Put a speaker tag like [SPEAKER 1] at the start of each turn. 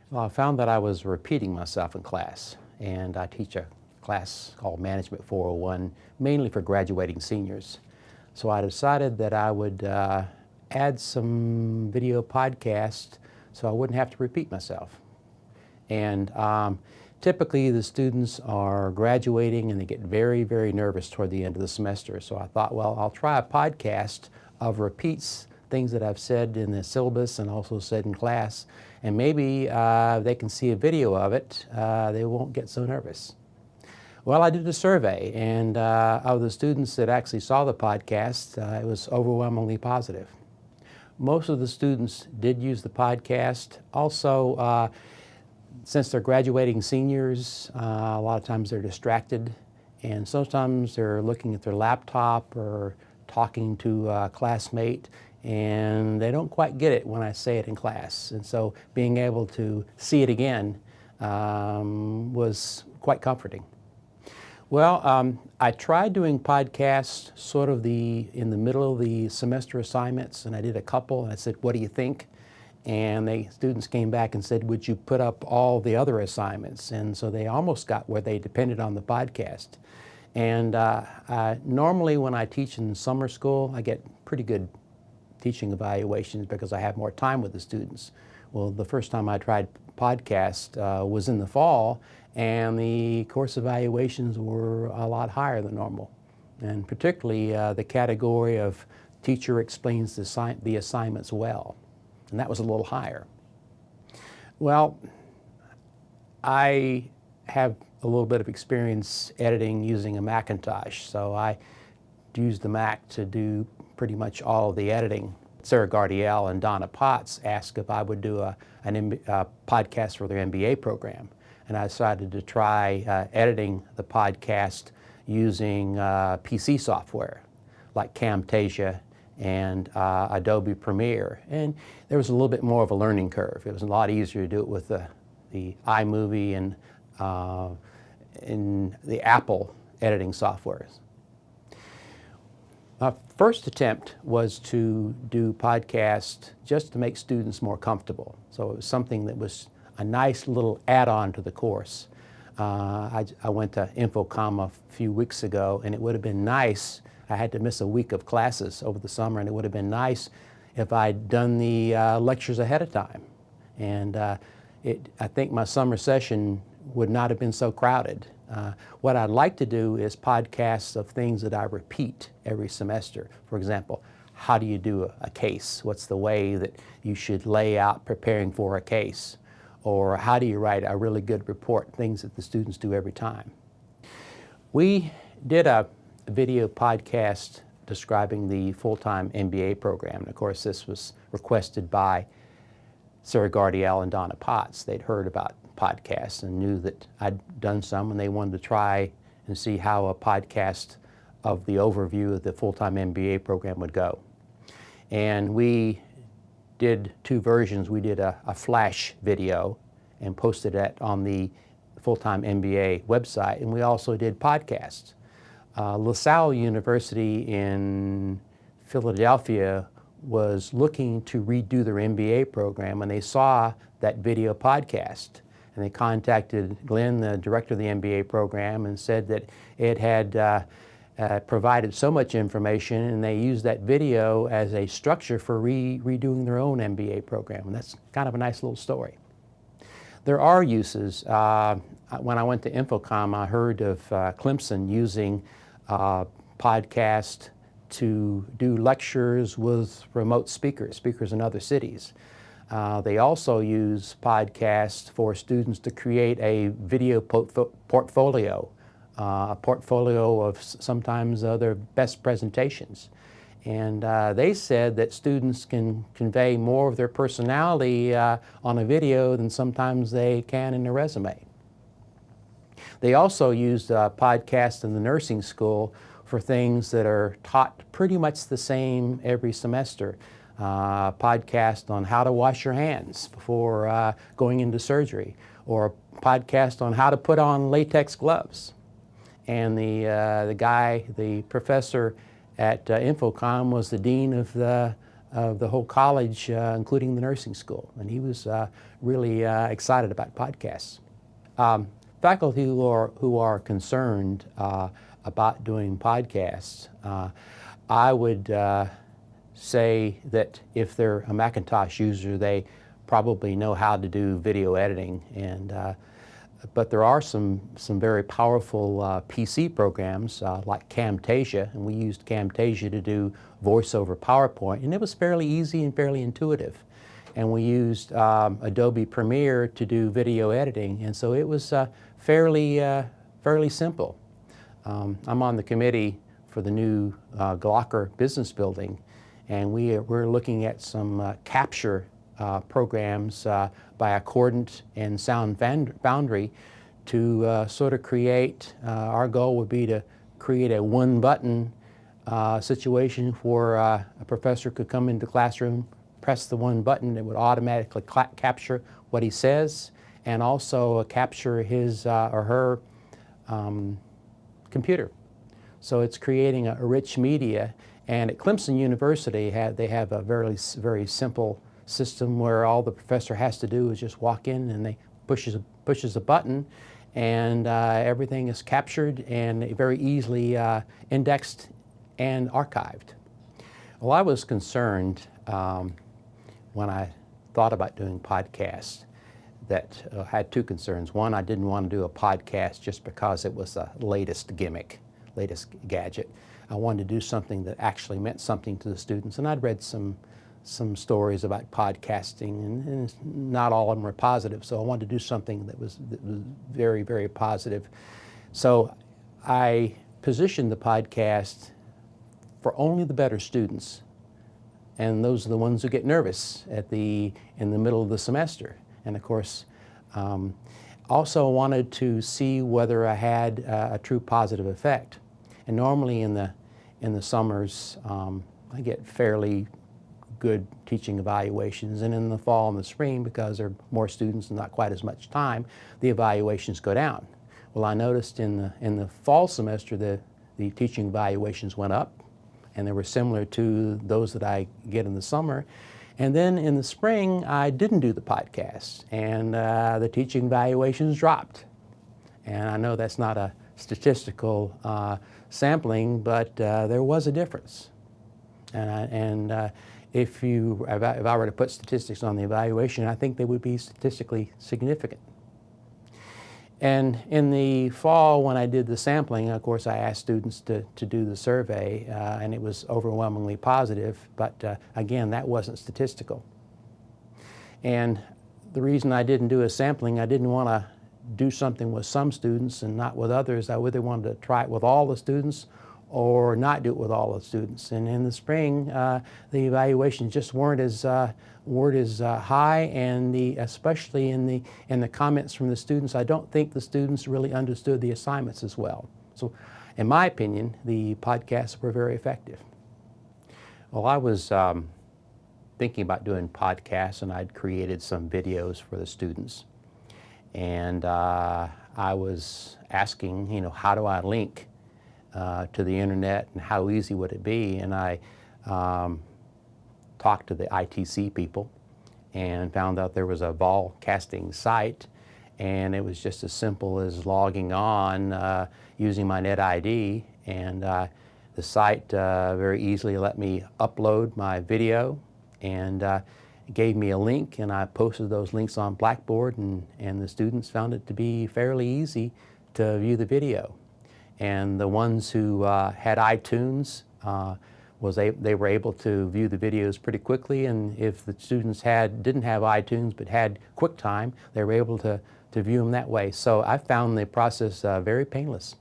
[SPEAKER 1] Well, I found that I was repeating myself in class, and I teach a class called Management 401, mainly for graduating seniors. So I decided that I would add some video podcasts so I wouldn't have to repeat myself. And typically the students are graduating and they get very, very nervous toward the end of the semester. So I thought, well, I'll try a podcast of repeats, things that I've said in the syllabus and also said in class, and maybe they can see a video of it, they won't get so nervous. Well, I did a survey, and of the students that actually saw the podcast, it was overwhelmingly positive. Most of the students did use the podcast. Also, since they're graduating seniors, a lot of times they're distracted, and sometimes they're looking at their laptop or talking to a classmate, and they don't quite get it when I say it in class. And so being able to see it again was quite comforting. Well, I tried doing podcasts sort of in the middle of the semester assignments, and I did a couple, and I said, what do you think? And the students came back and said, would you put up all the other assignments? And so they almost got where they depended on the podcast. And normally when I teach in summer school, I get pretty good teaching evaluations because I have more time with the students. Well, the first time I tried podcast was in the fall, and the course evaluations were a lot higher than normal. And particularly the category of teacher explains the assignments well. And that was a little higher. Well, I have a little bit of experience editing using a Macintosh, so I used the Mac to do pretty much all of the editing. Sarah Gardiel and Donna Potts asked if I would do a podcast for their MBA program, and I decided to try editing the podcast using PC software like Camtasia and Adobe Premiere. And there was a little bit more of a learning curve. It was a lot easier to do it with the iMovie and in the Apple editing softwares. My first attempt was to do podcasts just to make students more comfortable. So it was something that was a nice little add-on to the course. I went to Infocom a few weeks ago, and it would have been nice. I had to miss a week of classes over the summer, and it would have been nice if I'd done the lectures ahead of time. And I think my summer session would not have been so crowded. What I'd like to do is podcasts of things that I repeat every semester. For example, how do you do a case? What's the way that you should lay out preparing for a case? Or how do you write a really good report? Things that the students do every time. We did a video podcast describing the full-time MBA program. And of course, this was requested by Sarah Gardiel and Donna Potts. They'd heard about podcasts and knew that I'd done some, and they wanted to try and see how a podcast of the overview of the full-time MBA program would go. And we did two versions. We did a flash video and posted it on the full-time MBA website, and we also did podcasts. LaSalle University in Philadelphia was looking to redo their MBA program, and they saw that video podcast. And they contacted Glenn, the director of the MBA program, and said that it had provided so much information, and they used that video as a structure for redoing their own MBA program. And that's kind of a nice little story. There are uses. When I went to Infocom, I heard of Clemson using podcast to do lectures with remote speakers in other cities. They also use podcasts for students to create a video portfolio, a portfolio of sometimes their best presentations. And they said that students can convey more of their personality on a video than sometimes they can in a resume. They also used podcasts in the nursing school for things that are taught pretty much the same every semester. Podcast on how to wash your hands before going into surgery, or a podcast on how to put on latex gloves. And the professor at Infocom was the dean of the of the whole college, including the nursing school, and he was really excited about podcasts. Faculty who are concerned about doing podcasts, I would say that if they're a Macintosh user, they probably know how to do video editing, but there are some very powerful PC programs like Camtasia, and we used Camtasia to do voice over PowerPoint, and it was fairly easy and fairly intuitive. And we used Adobe Premiere to do video editing, and so it was fairly simple. I'm on the committee for the new Glocker business building, and we're looking at some capture programs by Accordant and Sound Foundry to sort of create, our goal would be to create a one-button situation where a professor could come into the classroom, press the one button, it would automatically capture what he says, and also capture his or her computer. So it's creating a rich media. And at Clemson University, they have a very simple system where all the professor has to do is just walk in and they pushes a button, and everything is captured and very easily indexed and archived. Well, I was concerned when I thought about doing podcasts that I had two concerns. One, I didn't want to do a podcast just because it was the latest gimmick, latest gadget. I wanted to do something that actually meant something to the students, and I'd read some stories about podcasting, and not all of them were positive, so I wanted to do something that was very, very positive. So I positioned the podcast for only the better students, and those are the ones who get nervous in the middle of the semester. And of course, also wanted to see whether I had a true positive effect. And normally in the summers, I get fairly good teaching evaluations, and in the fall and the spring, because there are more students and not quite as much time, the evaluations go down. Well, I noticed in the fall semester the teaching evaluations went up, and they were similar to those that I get in the summer. And then in the spring, I didn't do the podcast, and the teaching evaluations dropped. And I know that's not a statistical sampling, but there was a difference. If I were to put statistics on the evaluation, I think they would be statistically significant. And in the fall, when I did the sampling, of course, I asked students to do the survey, and it was overwhelmingly positive, but again, that wasn't statistical. And the reason I didn't do a sampling, I didn't want to do something with some students and not with others. I either wanted to try it with all the students or not do it with all the students. And in the spring, the evaluations just weren't as high, and especially in the comments from the students, I don't think the students really understood the assignments as well. So, in my opinion, the podcasts were very effective. Well, I was thinking about doing podcasts, and I'd created some videos for the students, and I was asking, how do I link to the internet, and how easy would it be? And I talked to the ITC people and found out there was a vol casting site, and it was just as simple as logging on using my NetID, and the site very easily let me upload my video, and gave me a link, and I posted those links on Blackboard, and the students found it to be fairly easy to view the video. And the ones who had iTunes, they were able to view the videos pretty quickly, and if the students didn't have iTunes but had QuickTime, they were able to view them that way. So I found the process very painless.